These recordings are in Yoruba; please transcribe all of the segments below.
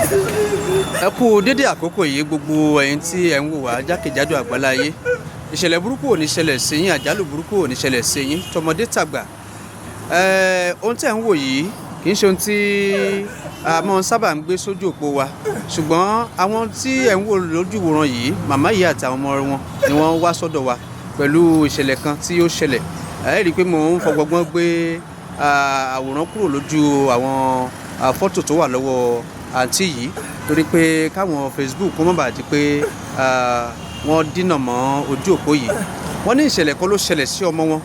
ẹ kú dédé àkókò yìí gbogbo ẹ̀yin tí ẹ ń wò wá jákèjádò àgbáláyé. Ìṣẹ̀lẹ̀ burúkú ò ní ṣẹlẹ̀ sí yín, àjálù burúkú ò ní ṣẹlẹ̀ sí yín, tọmọdé tàgbà. Ohun tí ẹ ń wò yìí kì í ṣe ohun tí a máa sábà ń gbé sójú òpó wa, ṣùgbọ́n àwọn tí ẹ ń wò lójú wòran yìí, màmá yìí àti àwọn ọmọ wọn ni wọ́n wá sọ́dọ̀ wa pẹ̀lú ìṣẹ̀lẹ̀ kan tí ó ṣẹlẹ̀. Ẹ rí i pé mò ń fọgbọ́gbọ́n gbé àwòrán kúrò lójú àwọn fọ́tò tó wà lọ́wọ́ àǹtí yìí torí pé káwọn Facebook kó má bàa di pé wọ́n dínà mọ́ ojú òpó yìí. Wọ́n ní ìṣẹ̀lẹ̀ kan ló ṣẹlẹ̀ sí ọmọ wọn.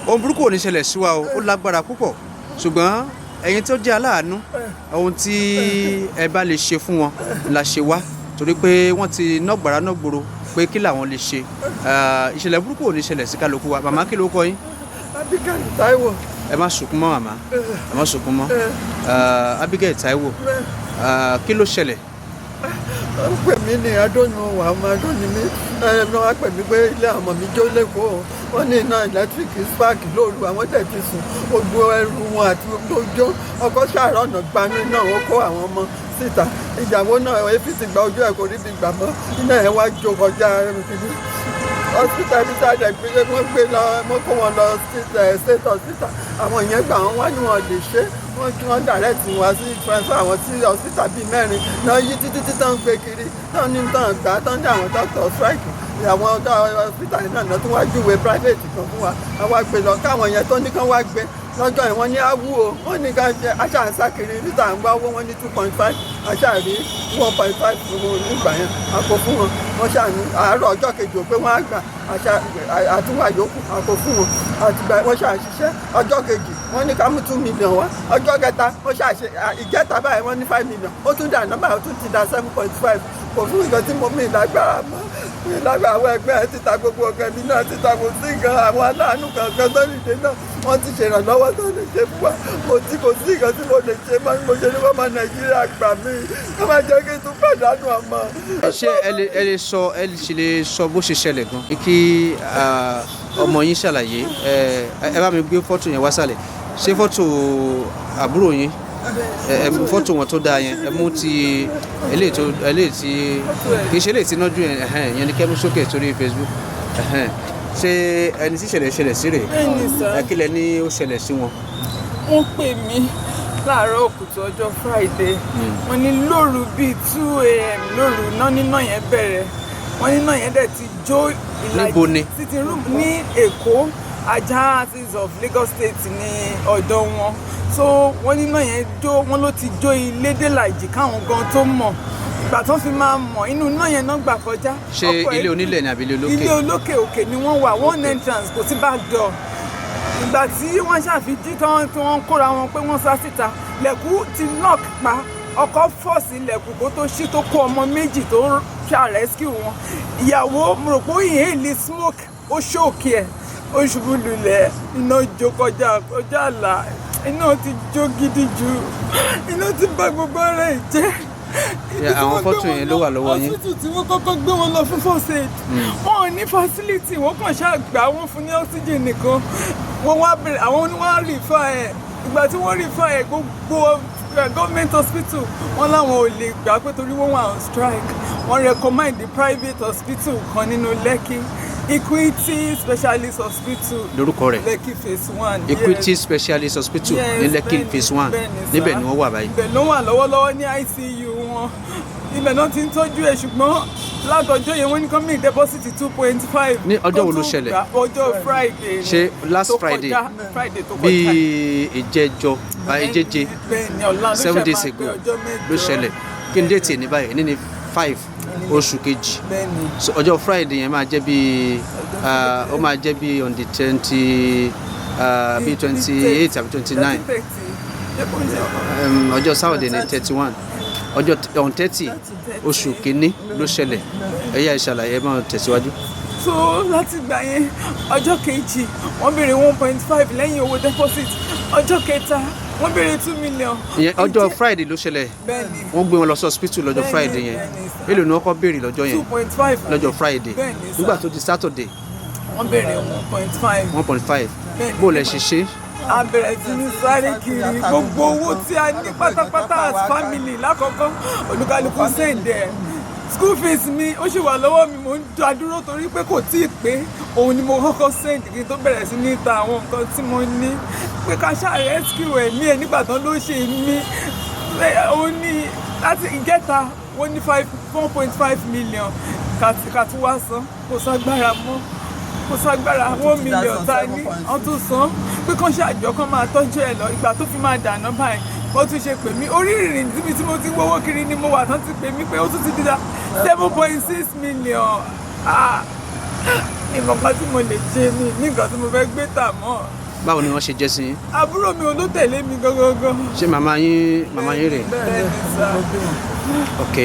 Ohun burúkú ò ní ṣẹlẹ̀ sí wa o, ó lágbára púpọ̀, ṣùgbọ́n ẹ̀yin tó jẹ́ aláàánú, ohun tí ẹ bá lè ṣe fún wọn la ṣe wá torí pé wọ́n ti nọ́gbàrá nọ́gbòrò pé kí làwọn lè ṣe. Ìṣẹ̀lẹ̀ burúkú ò ní ṣẹlẹ̀ sí kálukú wa. Màmá kí ló kọ yín? Abigail Taiwo. Ẹ má sunkún mọ́ màmá, ẹ má sunkún mọ́. Abigail Taiwo, kí ló ṣẹlẹ̀? Wọ́n pè mí ní adóyún wà ọmọ adóyún mi. Wọ́n pè mí pé ilé ọmọ mi jó lẹ́kọ̀ọ́. Wọ́n ní iná ẹ̀lẹ́tíríkì spark lóru, àwọn tẹ̀ ti sùn. Gbogbo ẹrù wọn àti gbogbo ojó. Ọkọ̀ ṣàárọ̀ ọ̀nà Gbani náà ó kó àwọn ọmọ síta. Ìjàwó náà efi ti gba ojú ẹ̀ kò rí bí gbà mọ́. Iná ẹ̀ wá jó kọjá hospital bí sáà dẹ̀ pé wọ́n gbé lọ, wọ́n kó wọn lọ state hospital. Àwọn ìyẹn gbà wọ́n wá ní wọn lè ṣe. Wọ́n direct wá sí transfer àwọn sí hospital bíi 4 náà yí títí tán ń gbé kiri tán ní tán gbà tán ní àwọn doctor strike. Àwọn hospital náà tó wá júwe private kan fún wa. Àwa gbé lọ káwọn yẹn tó ní kán wá gbé lọ́jọ́ yẹn wọ́n ní áwú o, wọ́n ní ká jẹ aṣáǹsá kiri níta ń gbá owó wọn ní 2.5 aṣáàrí 1.5 nígbà yẹn àpò fún wọn. Wọ́n ṣàní àárọ̀ ọjọ́ kejì ò pé wọ́n á gbà àtúwà yòókù àpò fún wọn. Àtìgbà wọ́n ṣàṣiṣẹ́ ọjọ́ kejì wọ́n ní ká mú 2 million wá. Ọjọ́ kẹta wọ́n ṣàṣe ìjẹta báyìí wọ́n ní 5 million. Ó tún dà nọ́mbà ó tún ti dà 7.5. Kò fún nǹkan tí mo mí lágbára mọ́. Mi lágbára àwọn ẹgbẹ́ ẹ títa gbogbo ọ̀gá mi náà títa kò sí nǹkan àwọn aláàánú kankan tó lè dé náà. Wọ́n ti ṣèrànlọ́wọ́ tó lè ṣe fún wa. Kò sí nǹkan tí mo lè ṣe máa ń mo ṣe ní wọ́n máa Nàìjíríà gbà mí. Wọ́n máa jẹ́ kí n tún pàdánù ọmọ. Ṣé ẹ lè sọ bó ṣe ṣẹlẹ̀ gan? Kí ọmọ yín ṣàlàyé. Ẹ bá mi gbé fọ́tò yẹn wá sàlẹ̀. Ṣé fọ́tò àbúrò yín? Ẹ mú fọ́tò wọn tó dáa yẹn, ẹ mú ti eléyìí tí kì í ṣe eléyìí tí náà jù yẹn ní kẹ́mú sókè sórí Facebook. Ṣé ẹni tí ṣẹlẹ̀ sí rèé? Kí lẹ ní ó ṣẹlẹ̀ sí wọn? Wọ́n pè mí láàárọ̀ kùtù ọjọ́ Friday. Wọ́n ní lóru bíi 2 a.m. lóru náà níná yẹn bẹ̀rẹ̀. Wọ́n níná yẹn dẹ̀ ti jó ìlàjì sitting room ní Èkó. Ajah Artists of Lagos State ní ọ̀dọ̀ wọn. So wọ́n níná yẹn jó, wọ́n ló ti jó ilé délàjì káwọn gan tó mọ̀. Ìgbà tó fi máa mọ̀ inú iná yẹn náà gbà kọjá. Ṣé ilé onílẹ̀ ni àbí ilé olókè? Ilé olókè òkè ni wọ́n wà, one entrance kò sí back door. Ìgbà tí wọ́n ṣàfijì tí wọ́n kóra wọn pé wọ́n sá síta, lẹ̀kùn ti lock pa. Ọkọ̀ fọ́ọ̀sì lẹ̀kùn kó tó ṣí tó kó ọmọ méjì tó rescue wọn. Ìyàwó mo rò pé ìyẹn lè smoke, ó ṣóòkì ẹ̀. Ó ṣubú lulẹ̀, iná jó kọjá àlà, iná ti jó gidi jù, iná ti bà gbogbo ara ẹ̀ jẹ́. Àwọn fọ́tò yẹn ló wà lọ́wọ́ yín. Hospital tí wọ́n kọ́kọ́ gbé wọn lọ fún first aid. Wọ́n ò ní facility, wọ́n kàn ṣàgbà wọ́n fún ní oxygen nìkan. Wọ́n wá bẹ̀rẹ̀ àwọn oníwọ̀n refer ẹ̀. Ìgbà tí wọ́n refer ẹ̀ gbogbo government hospital wọ́n láwọn ò lè gbà pé torí wọ́n wà on strike. Wọ́n recommend the private hospital kan nínú Lekki. Equity Specialist Hospital lórúkọ rẹ̀ Lekki phase 1. Equity Specialist Hospital ní Lekki phase 1 níbẹ̀ ni wọ́n wà báyìí. Ibẹ̀ ló wà lọ́wọ́lọ́wọ́ ní ICU wọn. Ibẹ̀ náà ti ń tọ́jú ẹ̀ ṣùgbọ́n látọjọ́ yẹn wọ́n ní kán mí deposit 2.5. Ní ọjọ́ wo ló ṣẹlẹ̀? Ọjọ́ Friday. Ṣé last Friday tó kọjá. Bíi ìjẹjọ ìjẹjẹ 7 days ago ló ṣẹlẹ̀. Kí ni déètì ní báyìí? Ní 5 oṣù kejì. Ọjọ́ Friday yẹn máa jẹ́ bí ó máa jẹ́ bí on the 20 bí 28 àbí 29. Ọjọ́ Saturday ní 31. Ọjọ́ on 30 oṣù kìíní ló ṣẹlẹ̀. Ẹ̀yà ìṣàlàyé máa tẹ̀síwájú. So láti gbà yẹn ọjọ́ kejì wọ́n béèrè 1.5 lẹ́yìn owó deposit. Ọjọ́ kẹta wọ́n béèrè 2 million. Ìyẹn ọjọ́ Friday ló ṣẹlẹ̀. Wọ́n gbé wọn lọ sí hospital lọ́jọ́ Friday yẹn. Èló ni wọ́n kọ́ béèrè lọ́jọ́ yẹn? 2.5 lọ́jọ́ Friday. Nígbà tó di Saturday wọ́n béèrè 1.5. 1.5. Bó lẹ ṣe ṣe? a bẹ̀rẹ̀ sí ní sáré kiri gbogbo owó tí a ní pátápátá as family lákọ̀ọ́kọ́ olúkálùkù sẹ́ǹdẹ̀ school fees mi ó sì wà lọ́wọ́ mi mò ń dá dúró torí pé kò tíì pé òun ni mo kọ́kọ́ send kí n tó bẹ̀rẹ̀ sí ní ta àwọn nǹkan tí mo ní pé ká ṣáà rescue ẹ̀mí ẹ̀ nígbà tán ló ṣe mí òun ní láti ìjẹta wọ́n ní 1.5 million ká tún wá san kò ságbára mọ́ kò ságbára 1 million ta ní wọ́n tún san pé kán ṣàjọ kán máa tọ́jú ẹ̀ lọ ìgbà tó fi máa dànù báyìí wọ́n tún ṣe pè mí orí ìrìn níbi tí mo ti gbowó kiri ni mo wà tán ti pè mí pé ó tún ti dídá 7.6 million nǹkan tí mo lè ṣe ní nǹkan tí mo fẹ́ gbé tà mọ́. báwo ni wọ́n ṣe jẹ́ sí yín. àbúrò mi ò ló tẹ̀lé mi gangan. ṣé màmá yín rè. bẹ́ẹ̀ ni sá. ok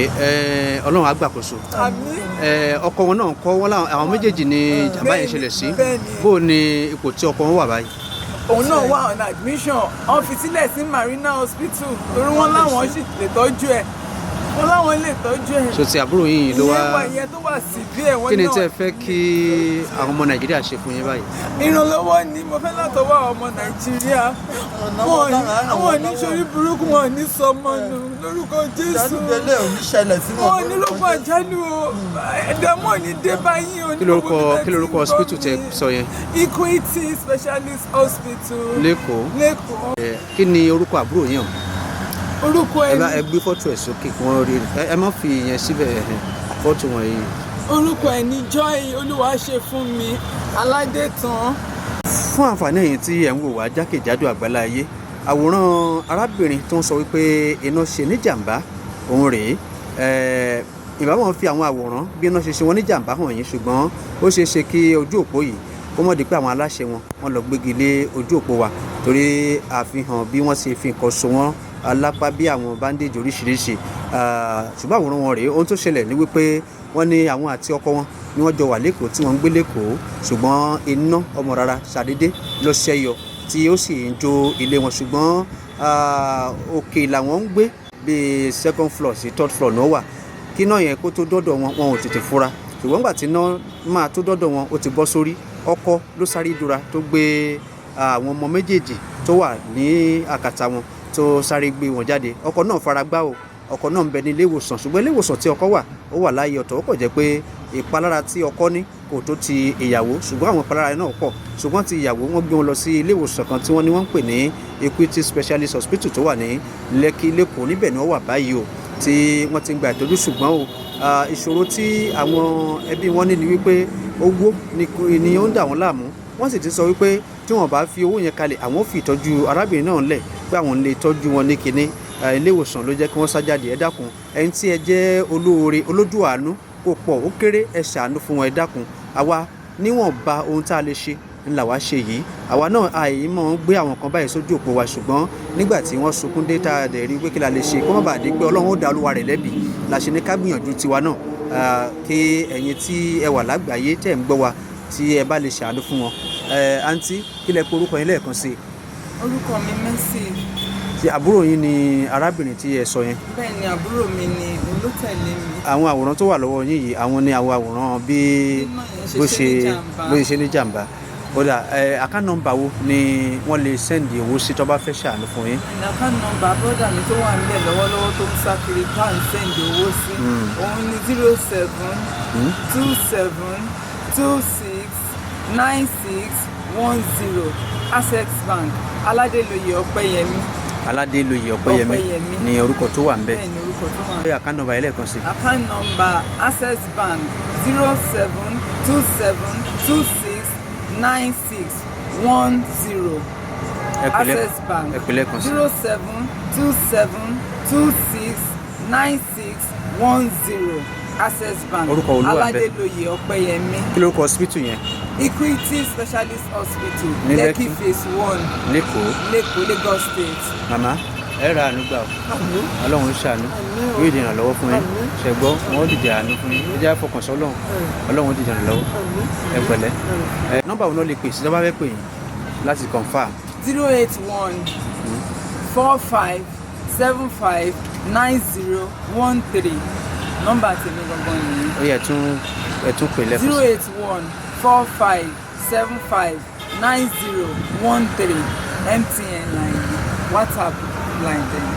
ọlọ́run á gbàkóso. àmín. ọkọ wọn náà kọ́ wọn láwọn àwọn méjèèjì ni ìjàmbá yẹn ṣẹlẹ̀ sí. bó o ní ipò tí ọkọ wọn wà báyìí. òun náà wà on admission wọ́n fi sílẹ̀ sí Marina Hospital torí wọ́n láwọn sì lè tọ́jú ẹ̀ wọ́n láwọn lè tọ́jú ẹ̀. so ti àbúrò yín ló wá. ìyẹn tó wà severe wọ́n náà. kí ni tẹ́ fẹ́ kí àwọn ọmọ Nàìjíríà ṣe fún yín báyìí. ìrànlọ́wọ́ ni mo fẹ́ látọwọ́ àwọn ọmọ Nàìjíríà wọn ò ní sórí burúkú wọn ò ní sọmọ nù lórúkọ Jésù wọn ò ní lóko àjálù o ẹ̀dààmú ò ní dé báyìí o. kí lorúkọ hospital tẹ́ sọ yẹn. Equity Specialist Hospital lẹ́kọ̀ọ́. kí ni orúkọ àbúrò yín o. orúkọ ẹni ẹ gbé fọ́tò ẹ̀ sókè kí wọ́n rí ẹ má fi ìyẹn síbẹ̀ fọ́tò wọn yìí. orúkọ ẹni Joy Olúwaṣefúnmi Aládétàn. fún àǹfààní ẹ̀yin tí ẹ̀ ń wò wá jákèjádò àgbálá ayé àwòrán arábìnrin tó ń sọ wípé iná ṣe níjàmbá òun rèé ìbámu fi àwọn àwòrán bí iná ṣe ṣe wọn níjàmbá hàn yín ṣùgbọ́n ó ṣeé ṣe kí ojú òpó yìí kó mọ̀ di pé àwọn aláṣẹ wọn lọ gbégi lé ojú òpó wa torí àfihàn bí wọ́n ṣe fi nǹkan so wọ́n alápá bí àwọn bandage oríṣiríṣi ṣùgbọ́n àwòrán wọn rèé ohun tó ṣẹlẹ̀ ní wípé wọ́n ní àwọn àti ọkọ wọn ni wọ́n jọ wà lẹ́kọ̀ọ́ tí wọ́n ń gbé lẹ́kọ̀ọ́ ṣùgbọ́n iná ọmọ rárá ṣàdédé ló ṣẹ́yọ tí ó sì ń jó ilé wọn ṣùgbọ́n òkè làwọn ń gbé bíi 2nd floor sí 3rd floor náà wà kí náà yẹn kó tó dọ́dọ̀ wọn ò tètè fura ṣùgbọ́n nígbà tí iná máa tó dọ́dọ̀ wọn ó ti bọ́ sórí ọkọ ló sáré dúra tó gbé àwọn ọmọ méjèèjì tó wà ní àkàtà wọn tó sáré gbé wọn jáde ọkọ náà fara gbá o ọkọ náà ń bẹ ní ilé ìwòsàn ṣùgbọ́n ilé ìwòsàn tí ọkọ wà ó wà láàyè ọ̀tọ̀ ó kò jẹ́ pé ìpalára tí ọkọ ní kò tó ti ìyàwó ṣùgbọ́n àwọn ìpalára náà pọ̀ ṣùgbọ́n ti ìyàwó wọ́n gbé wọn lọ sí ilé ìwòsàn kan tí wọ́n ní wọ́n ń pè ní Equity Specialist Hospital tó wà ní Lẹ́kì lẹ́kọ̀ọ́ níbẹ̀ ni wọ́n wà báyìí o tí wọ́n ti ń gba ìtọ́jú ṣùgbọ́n o ìṣòro tí àwọn ẹbí wọn ní ni wípé owó ni ó ń dà wọ́n láàmú wọ́n sì ti sọ wípé tí wọ́n bá fi owó yẹn kalẹ̀ àwọn fi ìtọ́jú arábìnrin náà lẹ̀ pé àwọn lè tọ́jú wọn ní kinní ilé ìwòsàn ló jẹ́ kí wọ́n sájáde ẹ dákun ẹni tí ẹ jẹ́ olóore olójú àánú kò pọ̀ ó kéré ẹ ṣàánú fún wọn ẹ dákun àwa níwọ̀nba ohun tá a lè ṣe ńlá wa ṣe yìí àwa náà àìmọ̀ ń gbé àwọn kan báyìí sójú òpó wa ṣùgbọ́n nígbà tí wọ́n sunkún dé tá a dẹ̀ rí pé kí la lè ṣe kó má bàa dé pé Ọlọ́run ó dá olúwa rẹ̀ lẹ́bi la ṣe ní ká gbìyànjú tiwa náà kí ẹ̀yin tí ẹ wà lágbàáyé tẹ̀ ń gbọ́ wa tí ẹ bá lè ṣàánú fún wọn àǹtí kí lẹ pé orúkọ yín lẹ́ẹ̀kan sí i. orúkọ mi Mercy. ti àbúrò yín ni arábìnrin tí ẹ sọ yẹn. bẹ́ẹ̀ ni àbúrò mi ni olótẹ̀lé mi. àwọn àwòrán tó wà lọ́wọ́ yín yìí àwọn ni àwọn àwòrán bí bó ṣe ní jàǹbá kódà account number wo ni wọ́n lè send owó sí tó bá fẹ́ ṣàánú fún yín. account number brother mi tó wà nílẹ̀ lọ́wọ́lọ́wọ́ tó ń sá kiri bá ń send owó sí òun ni 0727269610 Access Bank Aládélóyè Ọpẹ́yẹmí. Aládélóyè Ọpẹ́yẹmí ni orúkọ tó wà ńbẹ̀. bẹ́ẹ̀ ni orúkọ tó wà ńbẹ̀. account number ẹlẹ́ẹ̀kan sí. account number Access Bank 0727269610 Access Bank 0727269610 Access Bank orúkọ olúwa ńbẹ̀. Aládélóyè Ọpẹ́yẹmí. kí lórúkọ hospital yẹn. Equity Specialist Hospital ní Lekki phase 1 lẹ́kọ̀ọ́ Lagos State. màmá ẹ ra àánú gbà Ọlọ́run ṣàánú yóò dìràn lọ́wọ́ fún yín ṣẹgbọ́ wọn ó dìde àánú fún yín ẹ jẹ́ àfọkànsọ́ Ọlọ́run ó dìràn lọ́wọ́ ẹ pẹ̀lẹ́ nọ́mbà wo náà lè pè sí tó bá fẹ́ pè yín láti confirm. 08145759013 nọ́mbà tèmi gangan nìyí. ó yẹ tún pè lẹ́kọ̀ọ́ sí. 08145759013 MTN line WhatsApp line dẹ̀.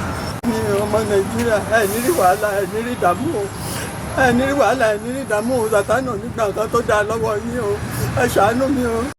ní ọmọ Nàìjíríà ẹ ní rí wàhálà ẹ ní rí ìdààmú o ẹ ní rí wàhálà ẹ ní rí ìdààmú o Sàtánì nígbà nǹkan tó dáa lọ́wọ́ yín o ẹ ṣàánú mi o.